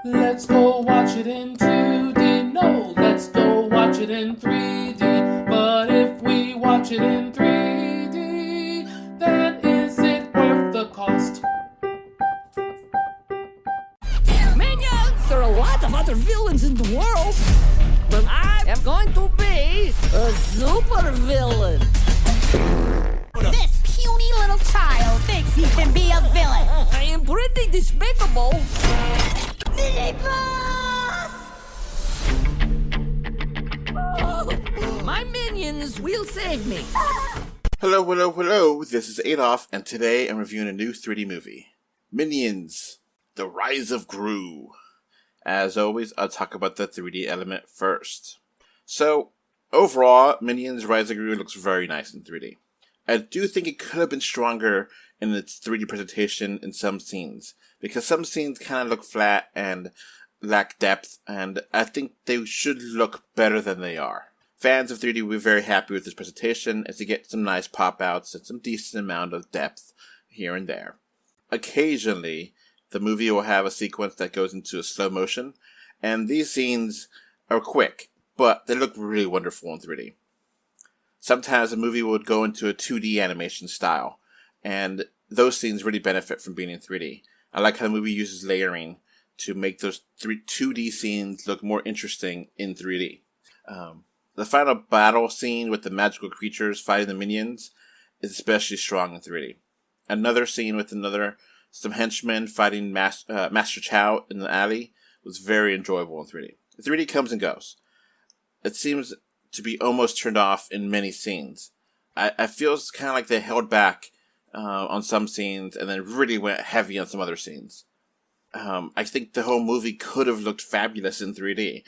Let's go watch it in 2D. No, let's go watch it in 3D. But if we watch it in 3D, then is it worth the cost? Minions! There are a lot of other villains in the world, but I am going to be a super villain. This puny little child thinks he can be a villain. I am pretty despicable. Mini Boss! My minions will save me. Hello, this is Adolf, and today I'm reviewing a new 3D movie. Minions, The Rise of Gru. As always, I'll talk about the 3D element first. So, overall, Minions Rise of Gru looks very nice in 3D. I do think it could have been stronger in its 3D presentation in some scenes, because some scenes kind of look flat and lack depth, and I think they should look better than they are. Fans of 3D will be very happy with this presentation as you get some nice pop-outs and some decent amount of depth here and there. Occasionally, the movie will have a sequence that goes into a slow motion, and these scenes are quick, but they look really wonderful in 3D. Sometimes a movie would go into a 2D animation style, and those scenes really benefit from being in 3D. I like how the movie uses layering to make those 2D scenes look more interesting in 3D. The final battle scene with the magical creatures fighting the minions is especially strong in 3D. Another scene with some henchmen fighting Master Chow in the alley was very enjoyable in 3D. 3D comes and goes. It seems to be almost turned off in many scenes. I feel it's kind of like they held back on some scenes and then really went heavy on some other scenes. I think the whole movie could have looked fabulous in 3D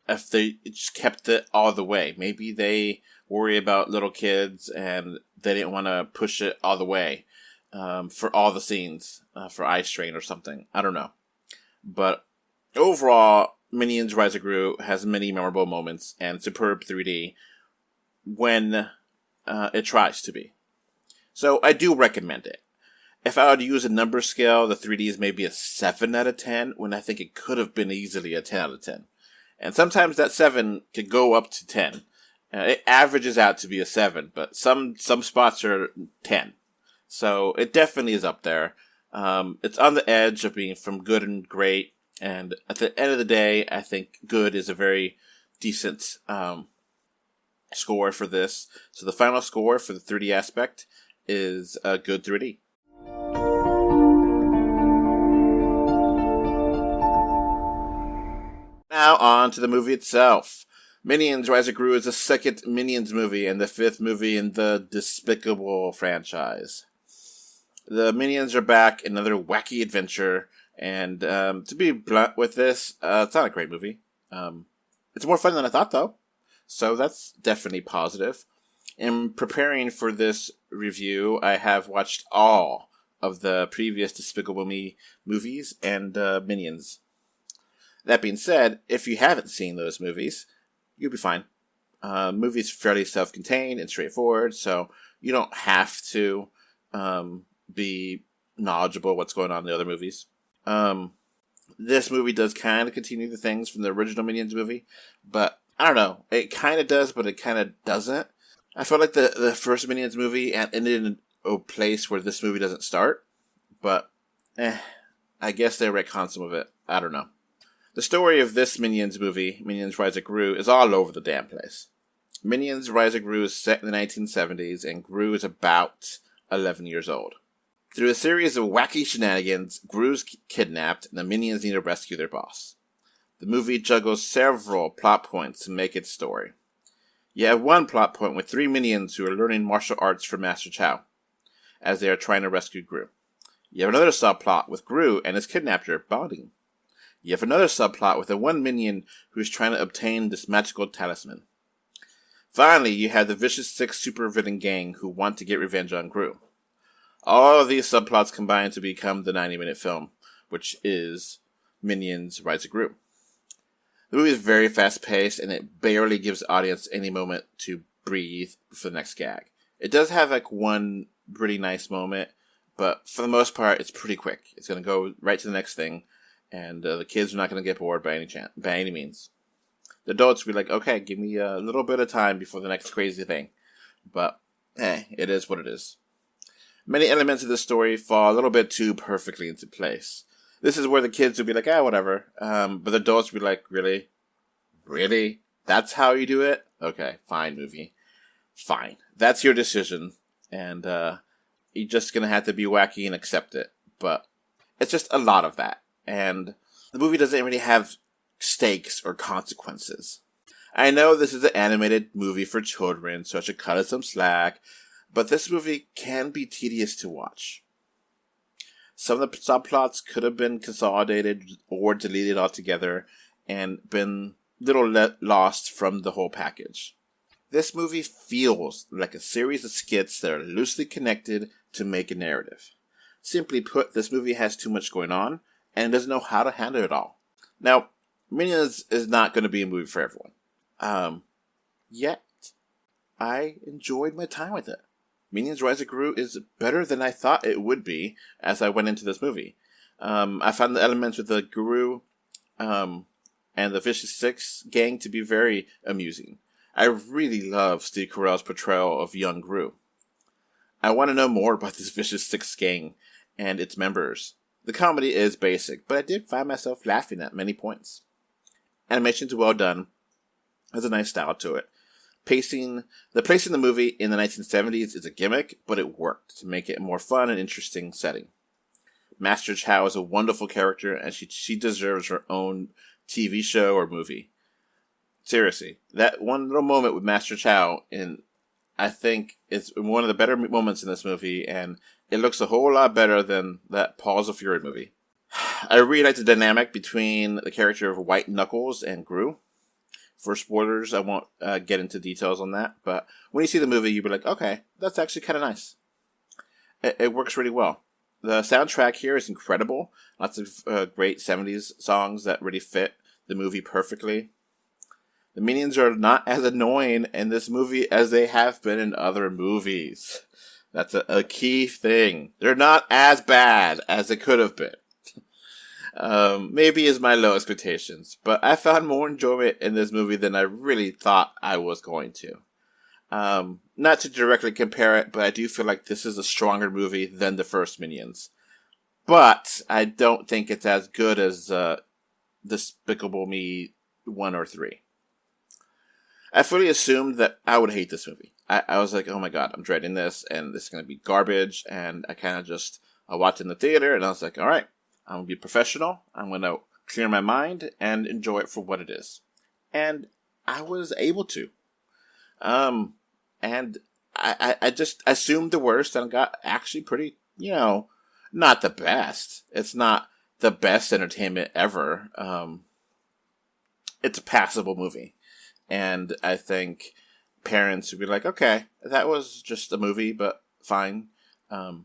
if they just kept it all the way. Maybe they worry about little kids and they didn't want to push it all the way for all the scenes, for eye strain or something. I don't know. But overall, Minions Rise of Gru has many memorable moments and superb 3D when it tries to be. So I do recommend it. If I were to use a number scale, the 3D is maybe a 7 out of 10, when I think it could have been easily a 10 out of 10. And sometimes that 7 could go up to 10. It averages out to be a 7, but some spots are 10. So it definitely is up there. It's on the edge of being from good and great. And at the end of the day, I think good is a very decent score for this. So the final score for the 3D aspect is a good 3D. Now on to the movie itself. Minions Rise of Gru is the second Minions movie and the fifth movie in the Despicable franchise. The Minions are back in another wacky adventure. And to be blunt with this, it's not a great movie. It's more fun than I thought, though. So that's definitely positive. In preparing for this review, I have watched all of the previous Despicable Me movies and Minions. That being said, if you haven't seen those movies, you'll be fine. The movie's fairly self-contained and straightforward, so you don't have to be knowledgeable what's going on in the other movies. This movie does kind of continue the things from the original Minions movie, but I don't know. It kind of does, but it kind of doesn't. I felt like the first Minions movie ended in a place where this movie doesn't start, but I guess they retconned some of it. I don't know. The story of this Minions movie, Minions Rise of Gru, is all over the damn place. Minions Rise of Gru is set in the 1970s, and Gru is about 11 years old. Through a series of wacky shenanigans, Gru's kidnapped, and the Minions need to rescue their boss. The movie juggles several plot points to make its story. You have one plot point with 3 Minions who are learning martial arts from Master Chow, as they are trying to rescue Gru. You have another subplot with Gru and his kidnapper bonding. You have another subplot with the one Minion who is trying to obtain this magical talisman. Finally, you have the vicious 6 supervillain gang who want to get revenge on Gru. All of these subplots combine to become the 90-minute film, which is Minions Rise of Gru. The movie is very fast-paced, and it barely gives the audience any moment to breathe for the next gag. It does have like one pretty nice moment, but for the most part, it's pretty quick. It's going to go right to the next thing, And the kids are not going to get bored by any means. The adults will be like, okay, give me a little bit of time before the next crazy thing. But, it is what it is. Many elements of this story fall a little bit too perfectly into place. This is where the kids will be like, whatever. But the adults will be like, really? Really? That's how you do it? Okay, fine, movie. Fine. That's your decision. And you're just going to have to be wacky and accept it. But it's just a lot of that. And the movie doesn't really have stakes or consequences. I know this is an animated movie for children, so I should cut it some slack, but this movie can be tedious to watch. Some of the subplots could have been consolidated or deleted altogether and been lost from the whole package. This movie feels like a series of skits that are loosely connected to make a narrative. Simply put, this movie has too much going on, and doesn't know how to handle it all. Now, Minions is not going to be a movie for everyone. Yet, I enjoyed my time with it. Minions Rise of Gru is better than I thought it would be as I went into this movie. I found the elements with the Gru and the Vicious Six gang to be very amusing. I really love Steve Carell's portrayal of young Gru. I want to know more about this Vicious Six gang and its members. The comedy is basic, but I did find myself laughing at many points. Animation's well done. Has a nice style to it. Placing the movie in the 1970s is a gimmick, but it worked to make it a more fun and interesting setting. Master Chow is a wonderful character, and she deserves her own TV show or movie. Seriously, that one little moment with Master Chow, I think it's one of the better moments in this movie, and it looks a whole lot better than that Paws of Fury movie. I really like the dynamic between the character of White Knuckles and Gru. For spoilers, I won't get into details on that, but when you see the movie, you'll be like, okay, that's actually kind of nice. It works really well. The soundtrack here is incredible. Lots of great 70s songs that really fit the movie perfectly. The minions are not as annoying in this movie as they have been in other movies. That's a key thing. They're not as bad as it could have been. Maybe is my low expectations, but I found more enjoyment in this movie than I really thought I was going to. Not to directly compare it, but I do feel like this is a stronger movie than the first Minions. But I don't think it's as good as Despicable Me 1 or 3. I fully assumed that I would hate this movie. I was like, oh my god, I'm dreading this, and this is going to be garbage, and I kind of I watched it in the theater, and I was like, alright, I'm going to be professional, I'm going to clear my mind, and enjoy it for what it is. And I was able to. And I just assumed the worst, and got actually pretty, not the best. It's not the best entertainment ever. It's a passable movie. And I think parents would be like, okay, that was just a movie, but fine. I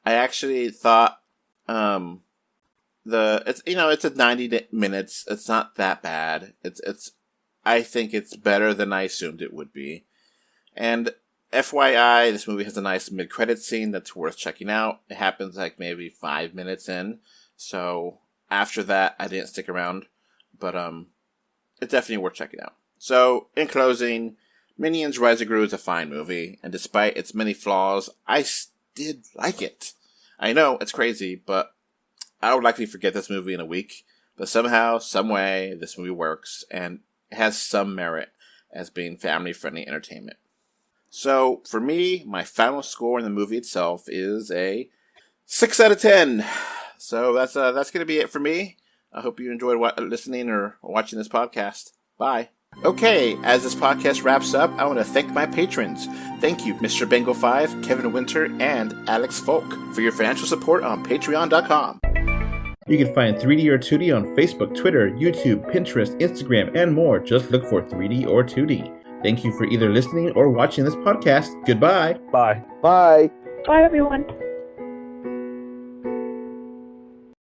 actually thought it's a 90 minutes. It's not that bad. I think it's better than I assumed it would be. And FYI, this movie has a nice mid-credit scene that's worth checking out. It happens like maybe 5 minutes in. So after that, I didn't stick around. But it's definitely worth checking out. So, in closing, Minions Rise of Gru is a fine movie, and despite its many flaws, I did like it. I know, it's crazy, but I would likely forget this movie in a week. But somehow, some way, this movie works, and it has some merit as being family-friendly entertainment. So, for me, my final score in the movie itself is a 6 out of 10. So, that's going to be it for me. I hope you enjoyed listening or watching this podcast. Bye. Okay, as this podcast wraps up, I want to thank my patrons. Thank you, Mr. Bengal 5, Kevin Winter, and Alex Folk for your financial support on Patreon.com. You can find 3D or 2D on Facebook, Twitter, YouTube, Pinterest, Instagram, and more. Just look for 3D or 2D. Thank you for either listening or watching this podcast. Goodbye. Bye. Bye. Bye, everyone.